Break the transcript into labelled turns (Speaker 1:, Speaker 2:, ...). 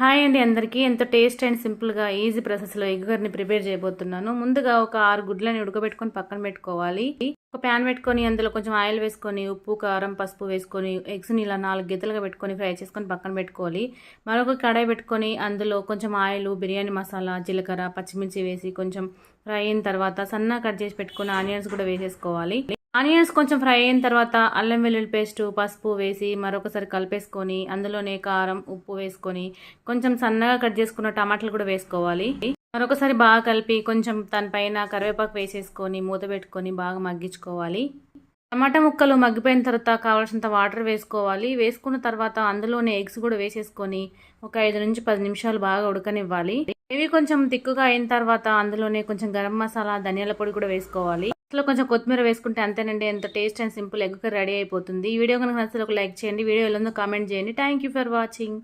Speaker 1: Hi అండి అందరికీ. ఎంతో టేస్ట్ అండ్ సింపుల్గా ఈజీ ప్రాసెస్లో ఎగ్ కర్రీని ప్రిపేర్ చేయబోతున్నాను. ముందుగా ఒక 6 గుడ్లని ఉడకబెట్టుకొని పక్కన పెట్టుకోవాలి. ఒక ప్యాన్ పెట్టుకొని అందులో కొంచెం ఆయిల్ వేసుకొని ఉప్పు, కారం, పసుపు వేసుకొని ఎగ్స్ని ఇలా 4 గిద్దలుగా పెట్టుకొని ఫ్రై చేసుకొని పక్కన పెట్టుకోవాలి. మరొక కడాయి పెట్టుకొని అందులో కొంచెం ఆయిల్, బిర్యానీ మసాలా, జీలకర్ర, పచ్చిమిర్చి వేసి కొంచెం ఫ్రై అయిన తర్వాత సన్నగా కట్ చేసి పెట్టుకున్న ఆనియన్స్ కూడా వేసేసుకోవాలి. ఆనియన్స్ కొంచెం ఫ్రై అయిన తర్వాత అల్లం వెల్లుల్లి పేస్ట్, పసుపు వేసి మరొకసారి కలిపేసుకొని అందులోనే కారం, ఉప్పు వేసుకొని కొంచెం సన్నగా కట్ చేసుకున్న టమాటాలు కూడా వేసుకోవాలి. మరొకసారి బాగా కలిపి కొంచెం దానిపైన కరివేపాకు వేసేసుకొని మూత పెట్టుకొని బాగా మగ్గించుకోవాలి. టమాటా ముక్కలు మగ్గిపోయిన తర్వాత కావాల్సినంత వాటర్ వేసుకోవాలి. వేసుకున్న తర్వాత అందులోనే ఎగ్స్ కూడా వేసేసుకొని ఒక 5 నుంచి 10 నిమిషాలు బాగా ఉడకనివ్వాలి. ఇవి కొంచెం తిక్కుగా అయిన తర్వాత అందులోనే కొంచెం గరం మసాలా, ధనియాల పొడి కూడా వేసుకోవాలి. అసలు కొంచెం కొత్తిమీర వేసుకుంటే అంతేనండి, ఎంత taste and simple egg curry ready అయిపోతుంది. ఈ వీడియో కనుక నచ్చితే ఒక లైక్ చేయండి. వీడియో ఎలా ఉందో కామెంట్ చేయండి. Thank you for watching.